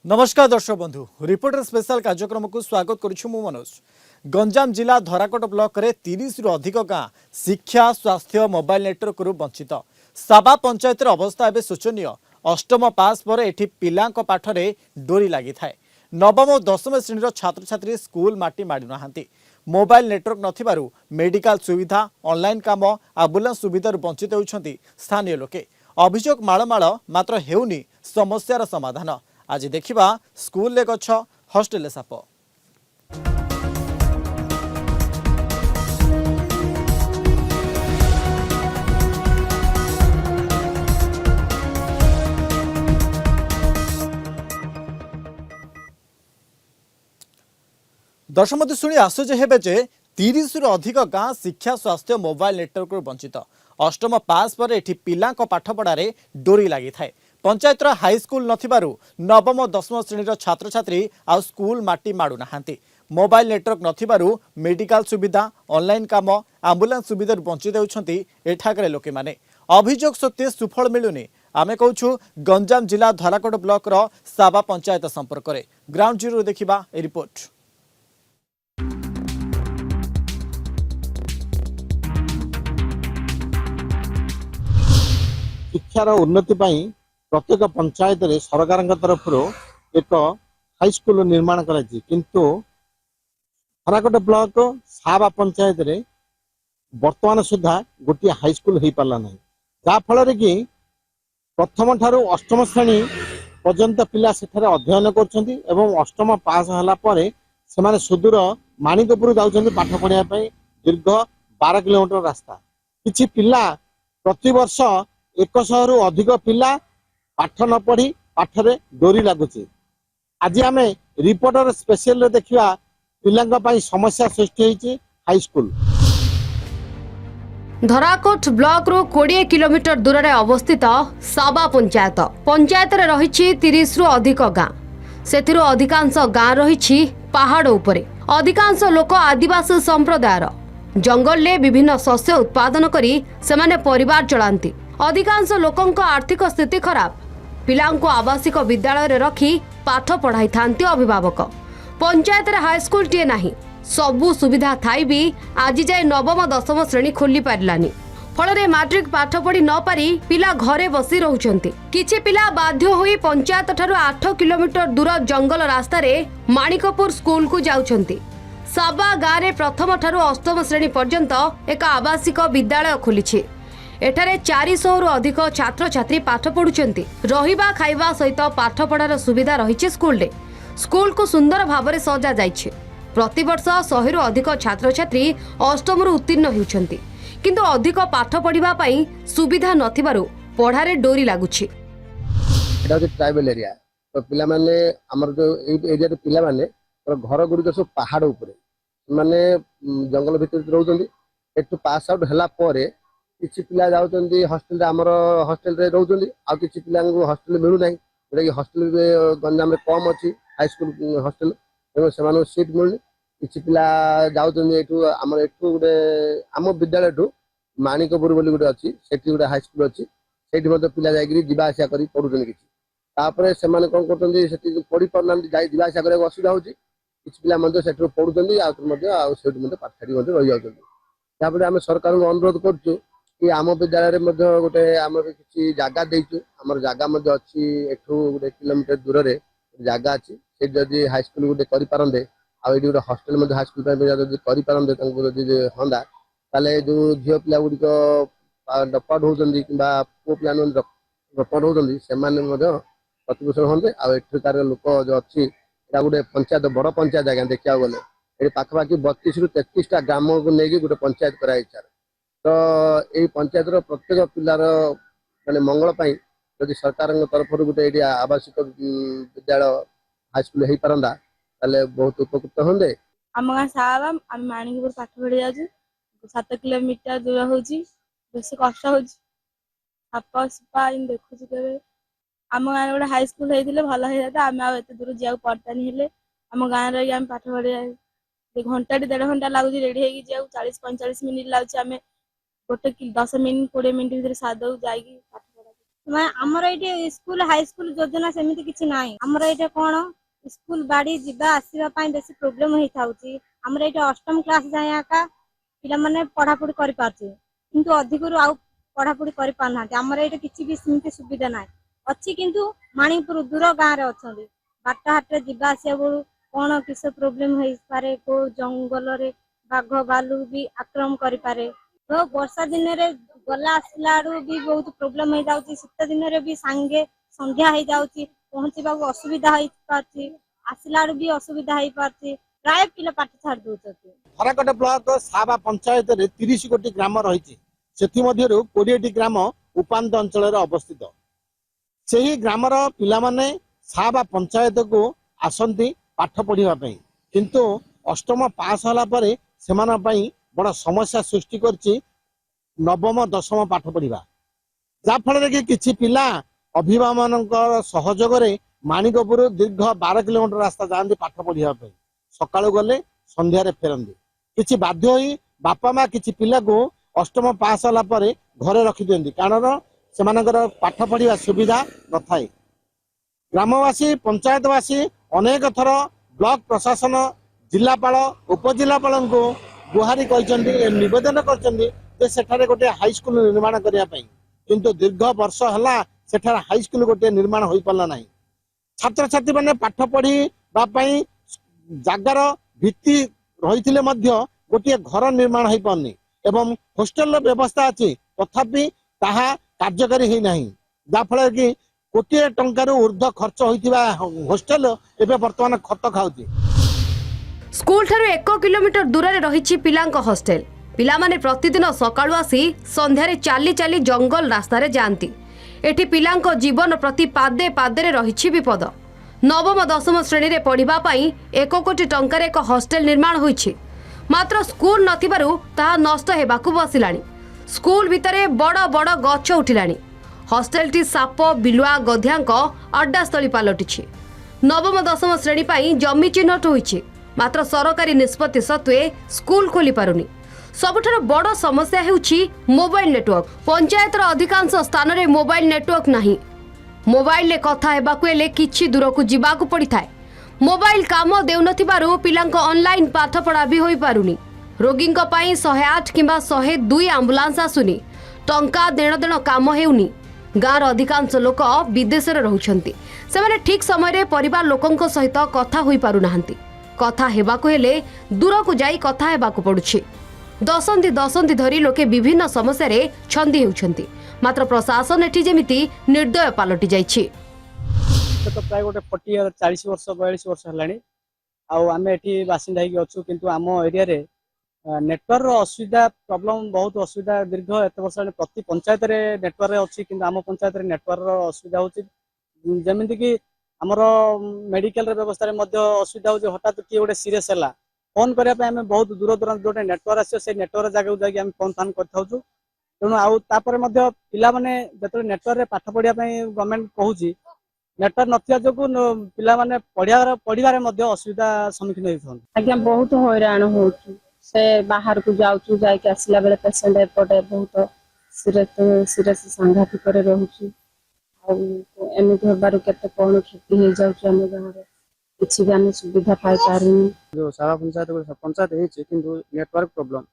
नमस्कार दर्शक बंधु रिपोर्टर स्पेशल कार्यक्रम को स्वागत करुछु मु मनोज। गंजाम जिला धराकोट ब्लॉक रे 30 रु अधिक गाँ शिक्षा स्वास्थ्य मोबाइल नेटवर्क रु वंचित। साबा पंचायत अवस्था एवं शोचनीय। अष्टम पास पर एठी पिलांक पाठरे डोरी लगी थाए। नवम और दशम श्रेणी छात्र छात्री स्कूल माटी माड़ी नाहांती। मोबाइल नेटवर्क नथिबारु मेडिकल सुविधा ऑनलाइन काम एम्बुलेंस सुविधा वंचित होउछंती स्थानीय लोके। अभियोग माळमाळ मात्र हेउनी समस्यार समाधान। आज देखिबा स्कूल गछ हॉस्टेल साप। दर्शक शुणी आश्चर्य हेबे जे 30 रु अधिक गाँ शिक्षा स्वास्थ्य मोबाइल नेटवर्क वंचित। अष्टम पास पर एठी पिलांक पाठपढ़ारे डोरी लगी थाए। पंचायत हाईस्कूल नथिबारु नवम और दशम श्रेणी छात्र छात्री आ स्कूल माटी माडू नाहांती। मोबाइल नेटवर्क नथिबारु मेडिकल सुविधा ऑनलाइन काम एम्बुलेंस सुविधा वंचित होउछंती एठाकरे लोके माने। अभियोग सत्वे सुफल मिलुनी। आमे कहूछु गंजाम जिला धराकोट ब्लॉक रो साबा पंचायत संपर्क रे। ग्राउंड जीरो देखिबा ए रिपोर्ट। शिक्षार उन्नति प्रत्येक पंचायत रे सरकार तरफ एक हाईस्कूल निर्माण कराई, किंतु धराकोट ब्लॉक साबा पंचायत रे वर्तमान सुधा गोटे हाईस्कूल हो पारा ना, जहाँ फल कि प्रथम ठारू अष्टम श्रेणी पर्यंत पिला सेठारे अध्ययन करछंती एवं अष्टम पास होला परे सेमाने सुदूर माणिकपुर जाउछंती पाठ पढ़िया दीर्घ 12 किलोमीटर रास्ता। किछि पिला प्रति वर्ष 100 रु अधिक पिला पाठ न पढ़ी पाठरे डोरी लगुच। आज आम रिपोर्टर स्पेशल देखा पिला समस्या सृष्टि होती हाईस्कूल। धराकोट ब्लॉक रू 20 किलोमीटर दूर रे अवस्थित साबा पंचायत। पंचायत रे रहिछि 30 रु अधिक गाँ। सेथिरु अधिकांश गाँ रहिछि पहाड़ उपरे। अधिकांश लोक आदिवासी संप्रदायर। जंगल ले विभिन्न शस्य उत्पादन करी सेमाने परिवार चलांती। अधिकांश लोकंक आर्थिक स्थिति खराब। पिलांको आवासिक विद्यालय रे रखी पाठ पढ़ाई थांती अभिभावक। पंचायत रे हाईस्कूल टिए नाही। सबु सुविधा थाई भी आज जाए नवम दशम श्रेणी खोली पारलानी। फलरे मैट्रिक पाठ पढ़ी न पारी पिला घरे बसी रहउछंती। किछि पिला बाध्य होई पंचायत ठारू 8 किलोमीटर दूर जंगल रास्ता रे माणिकपुर स्कूल को जाउछंती। साबा गाँ रे प्रथम ठारू अष्टम श्रेणी पर्यंत एक आवासिक विद्यालय खोलिछि। एठारे 400 रु अधिक छात्र छात्री पाठ पढ़ुचंती। रहिबा खाइबा सहित पाठ पढ़ार सुविधा रहिछि स्कूल रे। स्कूल को सुंदर भाबरे सजा जाइछि। प्रतिवर्ष 100 रु अधिक छात्र छात्री अष्टम रु उत्तीर्ण हेउछंती, किंतु अधिक पाठ पढ़िबा पई सुविधा नथिबारु पढ़ारे डोरी लागुछि। एटा जे ट्राइबल एरिया तो पिला माने हमर जो एरिया रे पिला माने घर गुडी सब पहाड़ ऊपर माने जंगल भीतर रहउछंती। एटु पास आउट हला परे किछि पिला जाउछंती हॉस्टल रे, हमर हॉस्टल रे रहउछंती। आ किछि पिला हॉस्टल मिलु नाही, जेटा कि हॉस्टल रे गंजाम रे कम अछि हाई स्कूल हॉस्टल एवं सेमानो सीट मिलु। किछि पिला जाउछंती एटु हमर एटु गुडे हम विद्यालय टु माणिकपुर बोली गुडे अछि, सेठी गुडे हाई स्कूल अछि। सेठी मध्ये पिला जाइकरी जिबा आशा करी पढुछंती। किछि तापरे सेमाने कोन करछंती सेठी पढी परनांती, जाई जिबा आशा करे असुविधा होछि। किछि पिला मध्ये सेठी पढुछंती आ मध्ये आ सेठी मध्ये पाठ छाडी मध्ये रहि जाउछंती। तापरे हम सरकार को अनुरोध करछु कि आम विद्यालय मध्ये गोटे आम किसी जगह देचु। आम जगह मध्ये अच्छी एठू 1 किलोमीटर दूर रे जगह अच्छी। से जदि हाईस्कूल गोटे करि पारंदे आ एडी गोटे हॉस्टल मध्ये हाईस्कूल पे जदि करि पारंदे तांको जदि हंदा ताले जो झियो पिला गुडी को डपड होजंदी किबा पो पिला न डपड होजंदी से माने मध्ये प्रतिपोषण हंदे। आ एठकार लोक जो अच्छी एटा गोटे पंचायत बड़ पंचायत आगे देखिया गले एडी पाखपाखी 32 रु 33 टा ग्राम को नेकी गोटे पंचायत कराई छार। तो यही पंचायत प्रत्येक पिलार माने मंगल यदि सरकार तरफ गोटे आवासिक विद्यालय हाईस्कूल हो पारंदा ताले बहुत उपकृत होंदे। आम गाँ साहब आम माणिकपुर पाठ पढ़ी जाऊँ 7 किलोमीटर दूर होची, बेसी कष्ट होची। साप सुपा देखुची के आम गाँव गोटे हाईस्कूल होते भल हो जाता। आम आते दूर जाऊ पड़तानी हेले आम गाँव रही आम पाठ पढ़ी घंटा 1.5 घंटा लगुच रेडी होगी जाऊ 40-45 मिनिट लगुच। आम गोटे 10 मिनिट 20 मिनिट भीतर सादू जाइए पाठ पढ़ा। ଆମର ଏଇଠି ସ୍କୁଲ ହାଇସ୍କୁଲ ଯୋଜନା ସେମିତି କିଛି ନାହିଁ। ଆମର ଏଇଟା କଣ ସ୍କୁଲ ବାଡି ଯିବା ଆସିବା ପାଇଁ ବେଶୀ ପ୍ରୋବ୍ଲେମ ହେଇଥାଉଛି। ଆମର ଏଇଟା ଅଷ୍ଟମ କ୍ଲାସ ଯାଏଁ ଆକା ପିଲାମାନେ ପଢାପଢି କରିପାରୁଛି, କିନ୍ତୁ ଅଧିକରୁ ଆଉ ପଢାପଢି କରିପାରୁନାହାନ୍ତି। ଆମର ଏଇଟା କିଛି ବି ସେମିତି ସୁବିଧା ନାହିଁ ଅଛି, କିନ୍ତୁ ମାଣିପୁର ଦୂର ଗାଁରେ ଅଛନ୍ତି। ବାଟହାଟରେ ଯିବା ଆସିବା ବେଳୁ କଣ କିସ ପ୍ରୋବ୍ଲେମ ହେଇପାରେ, କୋଉ ଜଙ୍ଗଲରେ ବାଘ ଭାଲୁ ବି ଆକ୍ରମଣ କରିପାରେ। ତ ବର୍ଷା ଦିନରେ ଗଲା ଆସିଲା ଆଡୁ ବି ବହୁତ ପ୍ରୋବ୍ଲେମ ହେଇଯାଉଛି। ଶୀତ ଦିନରେ ବି ସାଙ୍ଗେ ସନ୍ଧ୍ୟା ହେଇଯାଉଛି, ପହଞ୍ଚିବାକୁ ଅସୁବିଧା ହେଇପାରୁଛି, ଆସିଲା ଆଡୁ ବି ଅସୁବିଧା ହେଇପାରୁଛି। ପ୍ରାୟ ପିଲା ପାଠ ଛାଡି ଦଉଛନ୍ତି। ହରାକୋଟ ବ୍ଲକ ସାବା ପଞ୍ଚାୟତରେ 30 ଗୋଟି ଗ୍ରାମ ରହିଛି। ସେଥିମଧ୍ୟରୁ 20ଟି ଗ୍ରାମ ଉପାନ୍ତ ଅଞ୍ଚଳରେ ଅବସ୍ଥିତ। ସେହି ଗ୍ରାମର ପିଲାମାନେ ସାବା ପଞ୍ଚାୟତକୁ ଆସନ୍ତି ପାଠ ପଢିବା ପାଇଁ, କିନ୍ତୁ ଅଷ୍ଟମ ପାସ୍ ହେଲା ପରେ ସେମାନଙ୍କ ପାଇଁ ବଡ଼ ସମସ୍ୟା ସୃଷ୍ଟି କରିଛି ନବମ ଦଶମ ପାଠ ପଢିବା। ଯାହାଫଳରେ କି କିଛି ପିଲା ଅଭିଭାବକମାନଙ୍କର ସହଯୋଗରେ ମାଣିକପୁର ଦୀର୍ଘ 12 କିଲୋମିଟର ରାସ୍ତା ଯାଆନ୍ତି ପାଠ ପଢିବା ପାଇଁ। ସକାଳୁ ଗଲେ ସନ୍ଧ୍ୟାରେ ଫେରନ୍ତି। କିଛି ବାଧ୍ୟ ହୋଇ ବାପା ମା କିଛି ପିଲାକୁ ଅଷ୍ଟମ ପାସ୍ ହେଲା ପରେ ଘରେ ରଖିଦିଅନ୍ତି, କାରଣ ସେମାନଙ୍କର ପାଠ ପଢିବା ସୁବିଧା ନଥାଏ। ଗ୍ରାମବାସୀ ପଞ୍ଚାୟତବାସୀ ଅନେକ ଥର ବ୍ଲକ ପ୍ରଶାସନ ଜିଲ୍ଲାପାଳ ଉପଜିଲ୍ଲାପାଳଙ୍କୁ ଗୁହାରି କହିଛନ୍ତି, ନିବେଦନ କରିଛନ୍ତି ଯେ ସେଠାରେ ଗୋଟିଏ ହାଇସ୍କୁଲ ନିର୍ମାଣ କରିବା ପାଇଁ, କିନ୍ତୁ ଦୀର୍ଘ ବର୍ଷ ହେଲା ସେଠାରେ ହାଇସ୍କୁଲ ଗୋଟିଏ ନିର୍ମାଣ ହୋଇପାରିଲା ନାହିଁ। ଛାତ୍ରଛାତ୍ରୀ ମାନେ ପାଠ ପଢିବା ପାଇଁ ଜାଗାର ଭିତ୍ତି ରହିଥିଲେ ମଧ୍ୟ ଗୋଟିଏ ଘର ନିର୍ମାଣ ହେଇପାରୁନି ଏବଂ ହୋଷ୍ଟେଲର ବ୍ୟବସ୍ଥା ଅଛି, ତଥାପି ତାହା କାର୍ଯ୍ୟକାରୀ ହେଇନାହିଁ। ଯାହାଫଳରେ କି କୋଟିଏ ଟଙ୍କାରୁ ଉର୍ଦ୍ଧ୍ୱ ଖର୍ଚ୍ଚ ହୋଇଥିବା ହୋଷ୍ଟେଲ ଏବେ ବର୍ତ୍ତମାନ ଖତ ଖାଉଛି। ସ୍କୁଲ ଠାରୁ 1 କିଲୋମିଟର ଦୂରରେ ରହିଛି ପିଲାଙ୍କ ହଷ୍ଟେଲ। ପିଲାମାନେ ପ୍ରତିଦିନ ସକାଳୁ ଆସି ସନ୍ଧ୍ୟାରେ ଚାଲି ଚାଲି ଜଙ୍ଗଲ ରାସ୍ତାରେ ଯାଆନ୍ତି। ଏଠି ପିଲାଙ୍କ ଜୀବନ ପ୍ରତି ପାଦେ ପାଦରେ ରହିଛି ବିପଦ। ନବମ ଦଶମ ଶ୍ରେଣୀରେ ପଢ଼ିବା ପାଇଁ 1 କୋଟି ଟଙ୍କାରେ ଏକ ହଷ୍ଟେଲ ନିର୍ମାଣ ହୋଇଛି, ମାତ୍ର ସ୍କୁଲ ନଥିବାରୁ ତାହା ନଷ୍ଟ ହେବାକୁ ବସିଲାଣି। ସ୍କୁଲ ଭିତରେ ବଡ଼ ବଡ଼ ଗଛ ଉଠିଲାଣି। ହଷ୍ଟେଲଟି ସାପ ବିଲୁଆ ଗଧିଆଙ୍କ ଅଡ୍ଡାସ୍ଥଳୀ ପାଲଟିଛି। ନବମ ଦଶମ ଶ୍ରେଣୀ ପାଇଁ ଜମି ଚିହ୍ନଟ ହୋଇଛି, ମାତ୍ର ସରକାରୀ ନିଷ୍ପତ୍ତି ସତ୍ତ୍ୱେ ସ୍କୁଲ ଖୋଲି ପାରୁନି। ସବୁଠାରୁ ବଡ଼ ସମସ୍ୟା ହେଉଛି ମୋବାଇଲ ନେଟୱାର୍କ। ପଞ୍ଚାୟତର ଅଧିକାଂଶ ସ୍ଥାନରେ ମୋବାଇଲ ନେଟୱାର୍କ ନାହିଁ। ମୋବାଇଲରେ କଥା ହେବାକୁ ହେଲେ କିଛି ଦୂରକୁ ଯିବାକୁ ପଡ଼ିଥାଏ। ମୋବାଇଲ କାମ ଦେଉନଥିବାରୁ ପିଲାଙ୍କ ଅନଲାଇନ୍ ପାଠପଢ଼ା ବି ହୋଇପାରୁନି। ରୋଗୀଙ୍କ ପାଇଁ 108 କିମ୍ବା 102 ଆମ୍ବୁଲାନ୍ସ ଆସୁନି। ଟଙ୍କା ଦେଣ କାମ ହେଉନି। ଗାଁର ଅଧିକାଂଶ ଲୋକ ବିଦେଶରେ ରହୁଛନ୍ତି। ସେମାନେ ଠିକ୍ ସମୟରେ ପରିବାର ଲୋକଙ୍କ ସହିତ କଥା ହୋଇପାରୁନାହାନ୍ତି। କଥା ହେବାକୁ ହେଲେ ଦୂରକୁ ଯାଇ କଥା ହେବାକୁ ପଡ଼ୁଛି। ଦଶନ୍ଧି ଧରି ଲୋକେ ବିଭିନ୍ନ ସମସ୍ୟାରେ ଛନ୍ଦି ହେଉଛନ୍ତି, ମାତ୍ର ପ୍ରଶାସନ ଏଠି ଯେମିତି ନିର୍ଦ୍ଦୟ ପାଲଟି ଯାଇଛି। ତ ପ୍ରାୟ ଗୋଟେ 40 ବର୍ଷ 42 ବର୍ଷ ହେଲାଣି ଆଉ ଆମେ ଏଠି ବାସିନ୍ଦା ହେଇକି ଅଛୁ, କିନ୍ତୁ ଆମ ଏରିଆରେ ନେଟୱାର୍କର ଅସୁବିଧା ପ୍ରୋବ୍ଲେମ ବହୁତ ଅସୁବିଧା ଦୀର୍ଘ ଏତେ ବର୍ଷ ହେଲାଣି। ପ୍ରତି ପଞ୍ଚାୟତରେ ନେଟୱାର୍କ ଅଛି, କିନ୍ତୁ ଆମ ପଞ୍ଚାୟତରେ ନେଟୱାର୍କର ଅସୁବିଧା ହେଉଛି। ଯେମିତିକି ଆମର ମେଡିକାଲର ବ୍ୟବସ୍ଥାରେ ମଧ୍ୟ ଅସୁବିଧା ହେଉଛି। ହଠାତ୍ କିଏ ଗୋଟେ ସିରିୟସ୍ ହେଲା ଫୋନ୍ କରିବା ପାଇଁ ଆମେ ବହୁତ ଦୂର ଦୂରାନ୍ତ ଯୋଉଟା ନେଟୱାର୍କ ଆସିବ ସେଇ ନେଟୱାର୍କ ଜାଗାକୁ ଯାଇକି ଆମେ ଫୋନ୍ କରିଥାଉଛୁ। ତେଣୁ ଆଉ ତାପରେ ମଧ୍ୟ ପିଲାମାନେ ଯେତେବେଳେ ନେଟୱାର୍କରେ ପାଠ ପଢିବା ପାଇଁ ଗଭର୍ଣ୍ଣମେଣ୍ଟ କହୁଛି, ନେଟୱାର୍କ ନଥିବା ଯୋଗୁଁ ପିଲାମାନେ ପଢିବାରେ ମଧ୍ୟ ଅସୁବିଧା ସମ୍ମୁଖୀନ ହେଉଛନ୍ତି। ଆଜ୍ଞା ବହୁତ ହଇରାଣ ହଉଛୁ। ସେ ବାହାରକୁ ଯାଉଛୁ, ଯାଇକି ଆସିଲା ବେଳେ ପେସେଣ୍ଟ ଏପଟେ ବହୁତ ସିରିୟସ୍ ସାଂଘାତିକରେ ରହୁଛି। ଆଉ ଏମିତି ହେବାରୁ କେତେ କଣ କ୍ଷତି ହେଇଯାଉଛି। ଆମ ଗାଁରେ କିଛି ବି ଆମେ ସୁବିଧା ପାଇପାରୁନି। ଯୋଉ ସାବା ପଞ୍ଚାୟତ ହେଇଛି, କିନ୍ତୁ ନେଟୱାର୍କ ପ୍ରୋବ୍ଲେମ।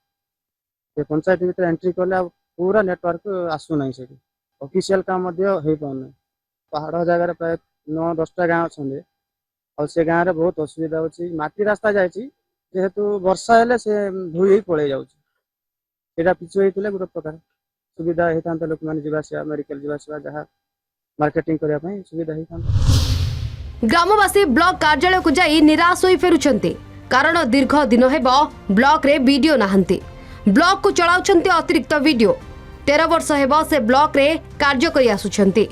ସେ ପଞ୍ଚାୟତ ଭିତରେ ଏଣ୍ଟ୍ରି କଲେ ଆଉ ପୁରା ନେଟୱାର୍କ ଆସୁନାହିଁ। ସେଠି ଅଫିସିଆଲ କାମ ମଧ୍ୟ ହେଇପାରୁନାହିଁ। ପାହାଡ଼ ଜାଗାରେ ପ୍ରାୟ 9-10ଟା ଗାଁ ଅଛନ୍ତି, ଆଉ ସେ ଗାଁରେ ବହୁତ ଅସୁବିଧା ହେଉଛି। ମାଟି ରାସ୍ତା ଯାଇଛି, ଯେହେତୁ ବର୍ଷା ହେଲେ ସେ ଧୋଇ ହେଇ ପଳେଇ ଯାଉଛି। ସେଇଟା ପିଚୁ ହେଇଥିଲେ ଗୋଟେ ପ୍ରକାର ସୁବିଧା ହେଇଥାନ୍ତା। ଲୋକମାନେ ଯିବା ଆସିବା, ମେଡିକାଲ ଯିବା ଆସିବା, ଯାହା ମାର୍କେଟିଂ କରିବା ପାଇଁ ସୁବିଧା ହେଇଥାନ୍ତା। ଗ୍ରାମବାସୀ ବ୍ଲକ କାର୍ଯ୍ୟାଳୟକୁ ଯାଇ ନିରାଶ ହୋଇ ଫେରୁଛନ୍ତି, କାରଣ ଦୀର୍ଘ ଦିନ ହେବ ବ୍ଲକରେ ବିଡିଓ ନାହାନ୍ତି। ବ୍ଲକକୁ ଚଳାଉଛନ୍ତି ଅତିରିକ୍ତ ବିଡିଓ। 13 ବର୍ଷ ହେବ ସେ ବ୍ଲକରେ କାର୍ଯ୍ୟ କରି ଆସୁଛନ୍ତି।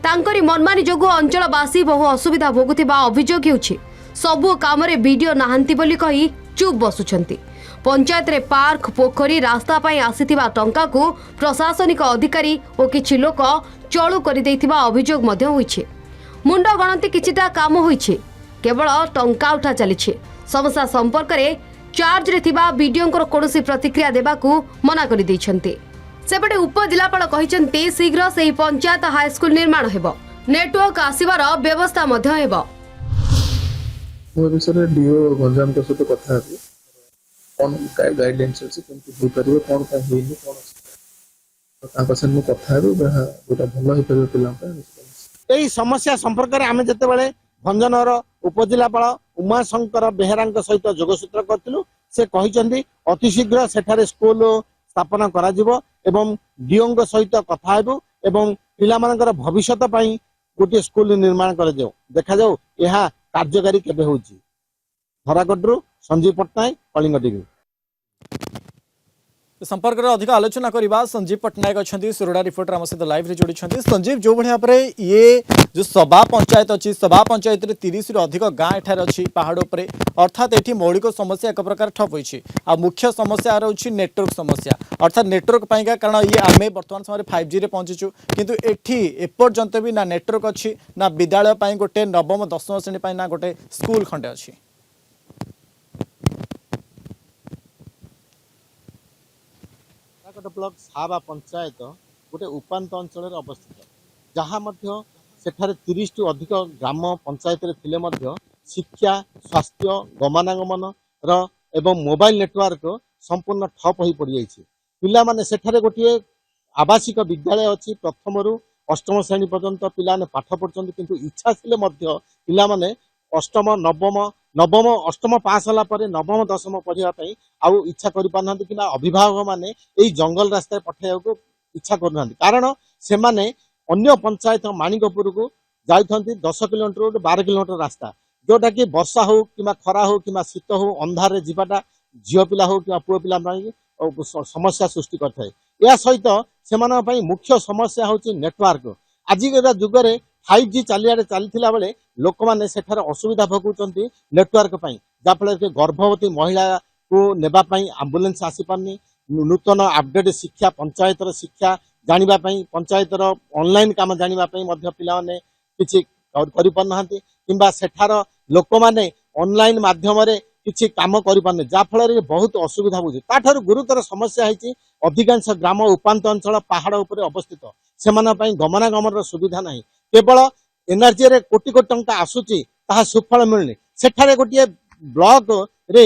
ତାଙ୍କରି ମନମାନି ଯୋଗୁଁ ଅଞ୍ଚଳବାସୀ ବହୁ ଅସୁବିଧା ଭୋଗୁଥିବା ଅଭିଯୋଗ ହେଉଛି। ସବୁ କାମରେ ବିଡିଓ ନାହାନ୍ତି ବୋଲି କହି ଚୁପ୍ ବସୁଛନ୍ତି। ପଞ୍ଚାୟତରେ ପାର୍କ ପୋଖରୀ ରାସ୍ତା ପାଇଁ ଆସିଥିବା ଟଙ୍କାକୁ ପ୍ରଶାସନିକ ଅଧିକାରୀ ଓ କିଛି ଲୋକ ଚଳୁ କରିଦେଇଥିବା ଅଭିଯୋଗ ମଧ୍ୟ ହୋଇଛି। ମୁଣ୍ଡ ଗଣତି କିଛିଟା କାମ ହୋଇଛି, କେବଳ ଟଙ୍କା ଉଠା ଚାଲିଛି। ସମସ୍ୟା ସମ୍ପର୍କରେ ଚାର୍ଜରେ ଥିବା ବିଡିଓଙ୍କର କୌଣସି ପ୍ରତିକ୍ରିୟା ଦେବାକୁ ମନା କରିଦେଇଛନ୍ତି। सेपटे उपजिलापाल कहते शीघ्र से पंचायत हाईस्कल निर्माण हेब नेटवर्क आसबार व्यवस्था मध्य हेब विषय डीओ गंजाम सहित कथा हेबी कौन गाइडलाइंस अच्छे केमती हो पार कौन का होनी कौन तो कथा हेबी जोटा भल हो पार पिला यही समस्या संपर्क में आम जिते भंजनर उपजिलापाल उमाशंकर बेहेरा सहित जोगसूत्र करूँ से कहते अतिशीघ्र सेठारे स्कूल स्थापन करा एवं डीओ सहित कथा हेबु एवं पिला भविष्य गोटे स्कूल निर्माण कर देखा जाऊ यह कार्यकारी केबे होची। धराकोटरू संजीव पट्टनायक कलिंग टीवी। संपर्क में अधिक आलोचना करवा संजीव पट्टनायक अच्छा सुरडा रिपोर्टर आम सहित लाइव रे जोड़ी संजीव जो भाई भाव में ये जो सभा पंचायत अच्छी सभा पंचायत 30 रु अधिक गाँ एठार अच्छी पहाड़ उपरे अर्थात ये मौलिक समस्या एक प्रकार ठप होती आ मुख्य समस्या रोचे नेटवर्क समस्या अर्थात नेटवर्क पाइका कारण ये आम बर्तमान समय 5G रे पहुंचीचु किंतु एठी एपर्यंत भी ना नेटवर्क अच्छी ना विद्यालय गोटे नवम दशम श्रेणी ना गोटे स्कूल खंडे अच्छी। ब्लॉक साबा पंचायत गोटे उपांत अंचल अवस्थित जहाँ सेठारे 30 टू अधिक ग्राम पंचायत थिले मध्य शिक्षा स्वास्थ्य गमनागमन एवं मोबाइल नेटवर्क संपूर्ण ठप हो पड़ जाइए। पिला माने सेठारे गोटे आवासिक विद्यालय अच्छी प्रथम रु अष्टम श्रेणी पर्यंत पिला पाठ पढ़ुं किंतु इच्छा थिले मध्य पिला माने अष्टम नवम अष्टम पास होला परे नवम दशम पढ़ाई आउ इच्छा करि पारना कि अभिभावक माने यही जंगल रास्ता पठाइबा को इच्छा करना कारण से माने अन्य पंचायत माणिकपुर को जाइथंती 10 किलोमीटर 12 किलोमीटर रास्ता जोटा कि वर्षा हो कि खरा हो कि शीत हो अंधार जीवाटा झील पिला हो कि पुओ पिला समस्या सृष्टि करथाय। या सहित से मुख्य समस्या होची नेटवर्क। आजिका जुगरे 5G चालिया चलता बेले लोक मैंने सेठार असुविधा भोगुंट नेटवर्क जहाँफल कि गर्भवती महिला को नेबाई आंबुलेंस आसी पारनी नूतन अपडेट शिक्षा पंचायतर शिक्षा जानापी पंचायतर ऑनलाइन काम जानापी पिला किसी कि सेठार लोक मैंने ऑनलाइन माध्यम किसी काम करें जहाँफल बहुत असुविधा बुझे ताठर गुरुतर समस्या है अधिकांश ग्राम उपांत अंचल पहाड़ उपर अवस्थित से गमनागमन सुविधा ना केवल एनआरजी रे कोटी कोटी टंका आसूची ताहा सुफल मिलनी सेठारे गोटे ब्लॉक रे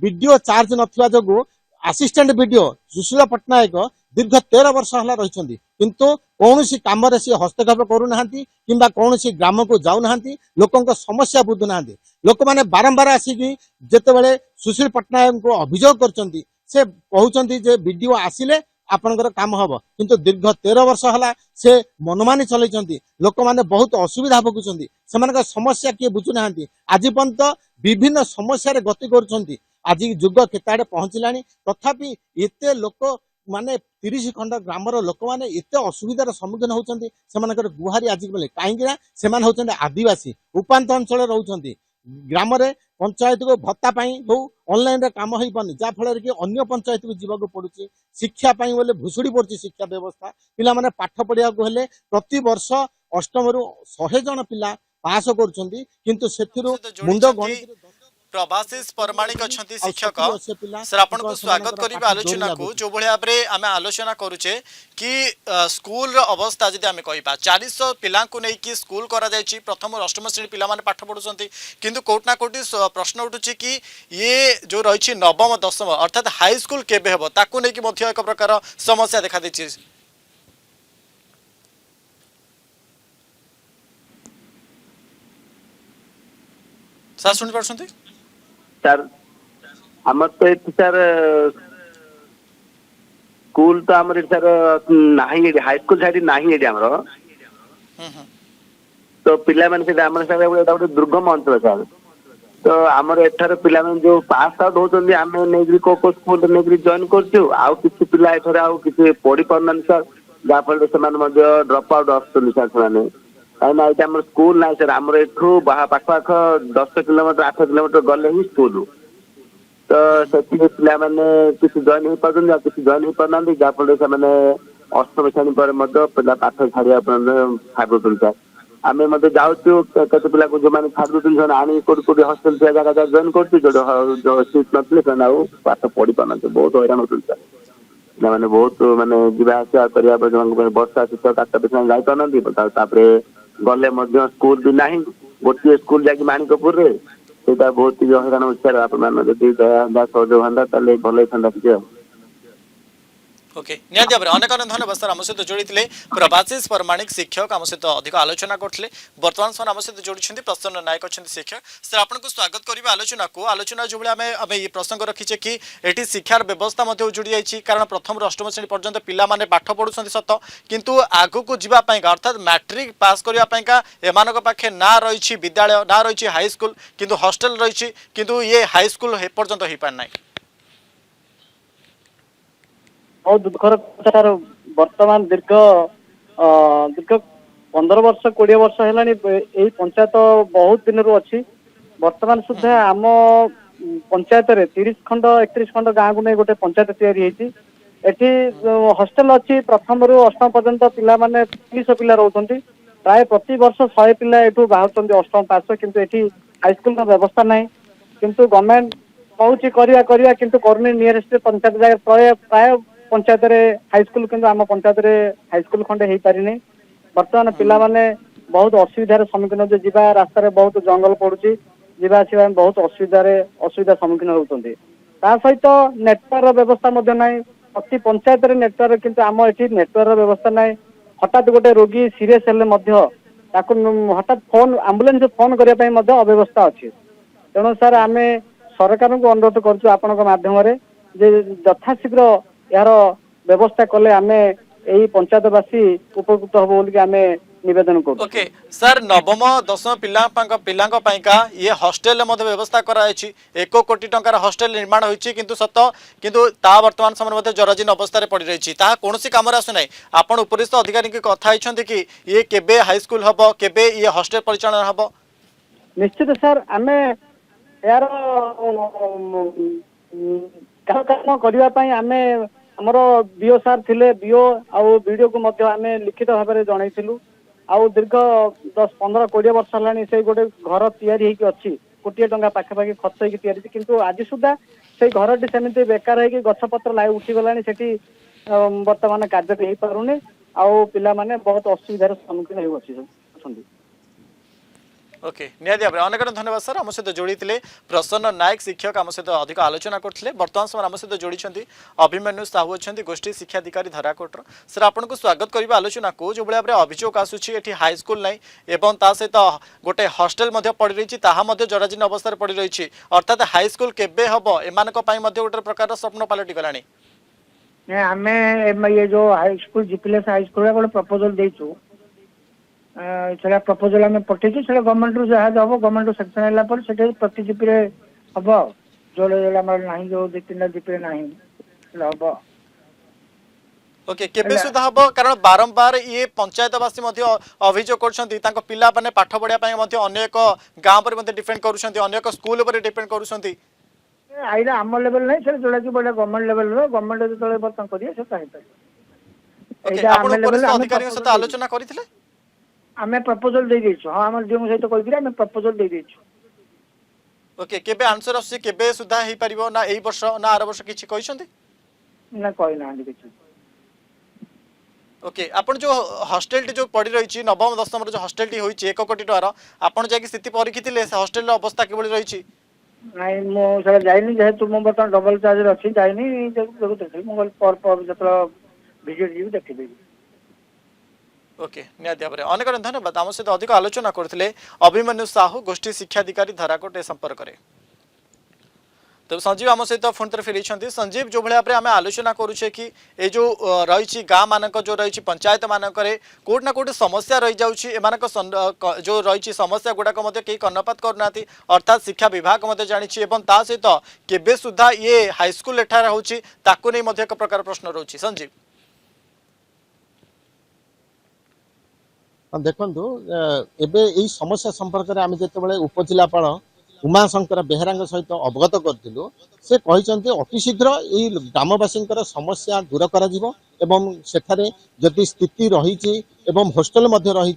वीडियो चार्ज नथिबा जोगु असिस्टेंट वीडियो सुशील पट्टनायक दीर्घ 13 वर्ष हला रहिछंती किंतु कौनसी काम रे से हस्तक्षेप करू नाहंती किंबा कौनसी ग्राम को जाऊ नाहंती लोकंक समस्या बुझु नाहंती। लोक माने बारंबार आसीकी जेतेबेले सुशील पट्टनायक को अभियोग करचंती से कहउचंती जे वीडियो आसिले आपनकर काम हबो किंतु दीर्घ 13 वर्ष हला से मनमानी चलैचंती लोक माने बहुत असुविधा भोगुचंती सेमानक समस्या किए बुझु नाहंती आज पर्यंत विभिन्न समस्या रे गति करूचंती। आज जुग केताड़े पहुंचलानी तथापि एते लोक माने 30 खंड ग्रामर लोक माने एते असुविधार सम्मुखीन होउचंती सेमानकर गुहारी आज बेले काहेकि सेमान होउचंती आदिवासी उपांत अंचल रहउचंती ग्राम रे पंचायत को भत्ता हो ऑनलाइन रे काम हो पानी जहाँफल कि अन्य पंचायत को जीवाक पड़ुची शिक्षा बोले भुसुड़ी पड़ी शिक्षा व्यवस्था पिला माने पाठ पढ़िया हेले प्रति वर्ष अष्टम रु 100 जन पिला पास करुछंती किंतु सेथिरु मुंड गणित प्रभाशीष परमाणिक अच्छा शिक्षक सर आपन को स्वागत करिबा आलोचना को जो भले भाव में आम आलोचना करुचे कि स्कूल अवस्था जदि आम कहबा 400 पिला को नहीं कि स्कूल करा जायछि प्रथम अष्टम श्रेणी पिला माने पाठ पढुछंती किंतु कोट ना कोटी प्रश्न उठुछि कि ये जो रहिछि नवम दशम अर्थात हाई स्कूल केबे हेबो ताकू नहीं कि मध्य एक प्रकार समस्या देखा दैछि। सर सुनि परछंती सर आम तो ये सर स्कूल तो आम सर ना हाई स्कूल साइड ना आमर तो पिला गोटे दुर्गम अंचल सर तो आमर एठार पिला जो पास आउट होती आम नहीं को स्कूल नहीं जॉइन कर पिला एठार आउ कि पढ़ी पार सर जहाँफल से ड्रप आउट आसुन सर से कहीं आम स्कूल ना सर आमर एठू पाख 10 किलोमीटर 8 किलोमीटर गले ही स्कूल तो से पिला किसी जॉइन हो पार्टी किसी जॉइन हो पारना जहाँफल से अष्टम श्रेणी पर पिला पाठ छाड़ा छाड़ सर आम जाऊँ कत पिला जो मैंने छाड़ दूसरे आनी कौटी हस्टेल जगह जॉइन कर सीट नथिले पाठ पढ़ी पारना बहुत हैरान होती सर। ପିଲାମାନେ ବହୁତ ମାନେ ଯିବା ଆସିବା କରିବା ପରେ ସେମାନଙ୍କ ପାଇଁ ବର୍ଷା ଶୀତ କାଟ ସେମାନେ ଯାଇପାରୁନାହାନ୍ତି। ତାପରେ ଗଲେ ମଧ୍ୟ ସ୍କୁଲ ବି ନାହିଁ, ଗୋଟିଏ ସ୍କୁଲ ଯାଇକି ମାଣିକପୁରରେ, ସେଇଟା ବହୁତ ଟିକେ ହଇରାଣ ହଉଛି। ଆପଣମାନେ ଯଦି ଦୟା ସହଯୋଗ ହୁଅନ୍ତା ତାହେଲେ ଭଲ ହେଇଥାନ୍ତା ଟିକେ ଆଉ। ओके निहाती भाव अनेक अनेक धन्यवाद सर आम सहित जोड़ी प्रभाशीष परमाणिक शिक्षक आम सहित अधिक आलोचना करते बर्तमान समय आम सहित जोड़ी प्रसन्न नायक अच्छा शिक्षक सर आपको स्वागत करेंगे आलोचना को आलोचना जो आम ये प्रसंग रखीचे कि ये शिक्षार व्यवस्था जोड़ी जाइए कारण प्रथम अष्टम श्रेणी पर्यंत पिलाने पाठ पढ़ुं सत किंतु आग को जीवाई अर्थात मैट्रिक पास करने एमान पाखे ना रही विद्यालय ना रही हाईस्कल किंतु हॉस्टल रही किंतु ये हाईस्कल एपर्यंत हो पारना। बहुत दुखर कथा वर्तमान दीर्घ 15 वर्ष 20 वर्ष है पंचायत बहुत दिन रू अच्छी वर्तमान सुधा आम पंचायत रे 30 खंड 31 खंड गाँव को नहीं गोटे पंचायत तैयारी हॉस्टल अच्छी प्रथम रू अष्टम पर्यंत पिला माने 30 पिला रोचंती प्राय प्रति वर्ष 100 पिला एठू बाहर अष्टम पास किंतु एठी हाईस्कूल व्यवस्था नहीं किंतु गवर्नमेंट कौची करिया किंतु करनी नियरेस्ट पंचायत जगह प्राय पंचायत रे हाईस्कूल किंतु आम पंचायत रे हाईस्कूल खंडे हो पारिनी बर्तमान पिला माने बहुत असुविधार सम्मुखीन होते जीवा रास्तार बहुत जंगल पड़ुची जीवा आसवा बहुत असुविधा सम्मुखीन होती सहित नेटवर्क व्यवस्था नहीं प्रति पंचायत रे नेटवर्क किंतु आम एठी नेटवर्क व्यवस्था नहीं हठात गोटे रोगी सीरीयस हेले हठात फोन आंबुलांस फोन करने अव्यवस्था अच्छी तेणु सर आम सरकार को अनुरोध करुँ आपण माध्यम यथाशीघ्र यार व्यवस्था कले आम यही पंचायतवासी उपकृत हम बोल आम निवेदन कर। ओके सर नवम दशम पिला ये हॉस्टेल व्यवस्था कराई 1 कोटी टंकार हॉस्टेल निर्माण होती किंतु सत किंतु ता वर्तमान समय जराजीर्ण अवस्था पड़ रही कौन कम आसुना आपण उपरिस्थ अधिकारी की कथा कि ये केबे हाईस्कूल हम केबे ये हॉस्टेल परिचालन हम निश्चित सर आम यार काम करने आम आमर बीओ सार थिले बीओ आउ वीडियो को मध्य आम लिखित भाव में जनइलु आउ दीर्घ 10-15-20 वर्ष है से गोटे घर तैयारी अच्छी कोटी टंका पाखापाखि खर्च होगी तैयारी किंतु आज सुधा से घर टी सेमती बेकार है गछपत्र लाई उठीगला से बर्तमान कार्य हो पारुनी आउ पिला माने बहुत असुविधार सम्मुखीन हो। ओके निहाती भाव अनेक धन्यवाद सर आम सहित जोड़ी प्रसन्न नायक शिक्षक आम सहित अधिक आलोचना करते बर्तमान समय आम सहित जोड़ी अभिमन्यु साहू अच्छा गोष्ठी शिक्षाधिकारी धराकोटर सर आपको स्वागत करेंगे आलोचना को जो भाव में अभियोग आसूँ हाईस्कल ना एवं ता सहित गोटे हॉस्टेल पड़ रही जराजीर्ण अवस्था पड़ रही अर्थात हाईस्कल केबे हम एम गोटे प्रकार स्वप्न पलटि गला आम ये जो हाईस्कूल जीपीएस हाईस्कूल गोटे प्रपोजल देचु से प्रपोजल आम पठेचु से गवर्नमेंट रू जहाँ हम गवर्नमेंट रू सेक्शन है प्रति जीपी हम जो ना जो 2-3 जीपी ना हम ओके केबे सुधा हम कारण बारंबार ये पंचायतवासी अभियोग कर पिला माने पाठ पढ़ाई अनेक गाँव पर डिपेंड कर स्कूल पर डिपेंड कर आईला आम लेवल नहीं सर जोड़ा कि बड़ा गवर्नमेंट लेवल रो गवर्नमेंट जो तले बर्तन करिए से काहे ओके आपण उपरिस्थ अधिकारी सहित आलोचना करथिले आमे प्रपोजल दे देछु हां हमर जो सहित कहि आमे प्रपोजल दे देछु। ओके केबे आंसर आसी केबे सुधा हे परिबो ना एई वर्ष ना आर वर्ष किछि कहिसंती ना कहि ना किछि। ओके आपण जो हॉस्टेल जो पड़ी रही नवम दशम जो हॉस्टेल होई 1 कोटी टकार आपण जाके स्थिति परीखिथिले से हॉस्टेल अवस्था केबे रही नहीं मो सर जाइनी जेहेतु मो बर्तमान डबल चार्ज अच्छी जाइनी जब देखी मोबाइल पर जब विजिट जी देखी ओके निहाती भाव अनेक धन्यवाद आम सहित अधिक आलोचना करते अभिमन्यु साहू गोष्ठी शिक्षाधिकारी धराकोट ए संपर्क में तो संजीव आम सहित फोन थे फेरी संजीव जो भाव में आम आलोचना करुचे कि ये जो रही गाँ मानक जो रही पंचायत मानक कोट ना कोट समस्या रही जाऊँगी एम जो रही समस्या गुड़ाक कहीं कर्णपात करना अर्थात शिक्षा विभाग जानी सहित केबे सुधा ये हाईस्कल एठार होची ताकू नहीं एक प्रकार प्रश्न रोची संजीव देखु एबे यही समस्या संपर्क में आम जो उपजिलापाल उमाशंकर बेहेरा सहित अवगत करूँ से कहते अति शीघ्र यही ग्रामवासी समस्या दूर कर सेठारे जदि स्थिति रही एवं होस्टेल रही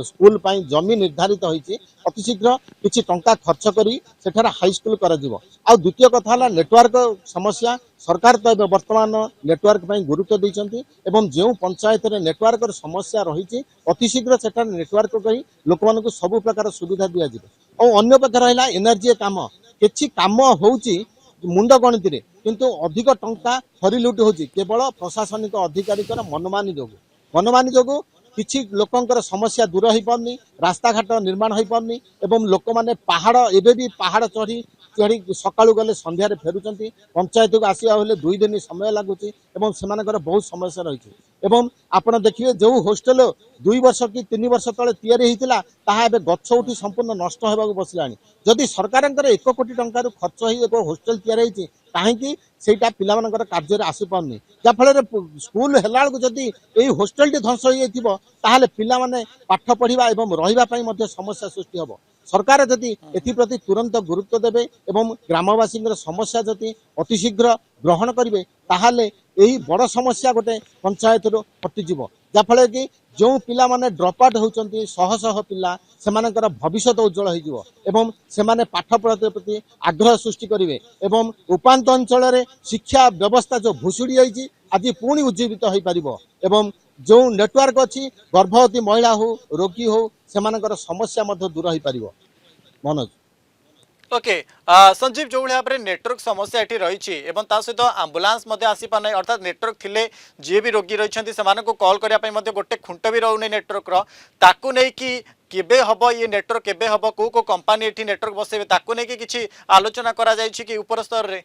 स्कूल जमी निर्धारित होती अति शीघ्र किसी टंका खर्च करी सेठारे हाईस्कूल कर द्वितीय कथा है नेटवर्क समस्या सरकार तो ए बर्तमान नेटवर्क गुरुत्व देती जो पंचायत नेटवर्क समस्या रही अति शीघ्र सेठारे नेटवर्क करी लोक मानक सब प्रकार सुविधा दि जाए और अन्य प्रकार रहा एनर्जी काम किसी काम होची मुंड गणित किंतु अधिक टंका हरिलुट होची केवल प्रशासनिक अधिकारी मनमानी जोगु किछि लोकंकर समस्या दूर हो पारनी रास्ता घाट निर्माण हो पारनी एवं लोक माने पहाड़ एबे भी पहाड़ चढ़ी सकाळु गले संध्यारे फेरुचंती पंचायत को आसिया होले 2 दिन समय लागुची एवं सेमानकर बहुत समस्या रही एवं आपण देखिए जो होस्टेल 2 वर्ष कि 3 वर्ष तले तैयारी होइतिला ताहा एबे गच्छ उठी संपूर्ण नष्ट होबाक बसलानी जदि सरकारंकर 1 कोटी टंका खर्च होई एको होस्टेल तैयारी होइची काहेकि सेटा पिलामानकर कार्य रे आसी पाउनी जा फल स्कूल हेला को जदि एई होस्टेल टी ध्वंस होई जाइतिबो ताहाले पिला माने पाठ पढ़िबा एवं रहिबा पई मध्ये समस्या सृष्टि हबो सरकार जदि एप्रति तुरंत गुरुत्व देवे एवं ग्रामवासी समस्या जदि अति शीघ्र ग्रहण करेंगे ताहले यही बड़ समस्या गोटे पंचायत हटिଯିव जाफल कि जो पिला माने ड्रप आउट होती शह शह पिला सेमानकर भविष्य उज्जवल हो पाठ पढ़ा प्रति आग्रह सृष्टि करेंगे एवं उपात अंचल शिक्षा व्यवस्था जो भुशुड़ी जाइए आज पुणी उज्जीवित हो पार जो नेटवर्क अच्छी गर्भवती महिला हो रोगी हो सेमानकर समस्या दूर हो पार मनोज ओके संजीव जो भाव में नेटवर्क समस्या ये रही है सहित आंबुलांस आसी पार ना अर्थात नेटवर्क थिले जी भी रोगी रही से कॉल करने गोटे खुंट भी रोने नेटवर्क ताकू नहीं कि केबे हब ये नेटवर्क केबे हब को कंपनी ये नेटवर्क बसैबे ताकू नहीं कि आलोचना करा जायछि कि ऊपर स्तर रे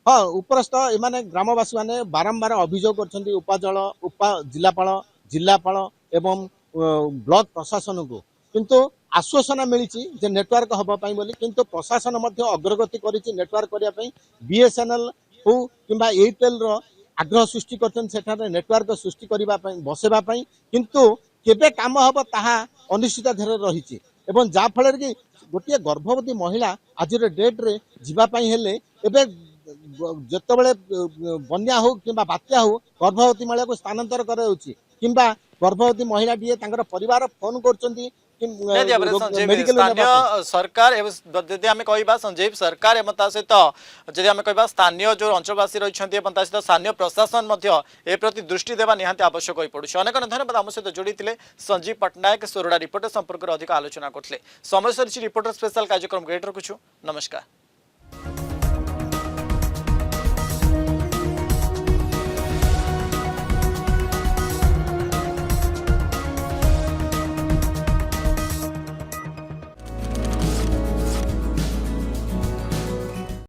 हाँ उपरस्थ एमाने ग्रामवासी माने बारंबार अभियोग करछन्ती जिलापाल जिलापाल एवं ब्लॉक प्रशासन को किंतु आश्वासन मिली जे नेटवर्क हवाई बोली किंतु प्रशासन अग्रगति करिछि नेटवर्क करने बीएसएनएल हो किंबा एयरटेल रो आग्रह सृष्टि कर नेटवर्क सृष्टि करने बसैवाई किंतु केबे काम हम ताहा अनिश्चित धेर रही जाफल कि गोटे गर्भवती महिला आज डेट रे जीवाई हेले एबे जितेबाला बन्या हो कि बात्या हो गर्भवती महिला को स्थानांतर किंबा गर्भवती महिला टी परिवार फोन कर स्थानीय सरकार जदि आम कह संजीव सरकार एवं सहित जदि आम कह स्थानीय जो अंचलवासी रही सहित स्थानीय प्रशासन ए प्रति दृष्टि देवा निहांती आवश्यक हो पड़ुछ अनेक धन्यवाद आम सहित जोड़ी संजीव पट्टनायक सोरडा रिपोर्टर संपर्क में अधिक आलोचना करते समय सरी रिपोर्टर स्पेशल कार्यक्रम गेट रखुछु नमस्कार।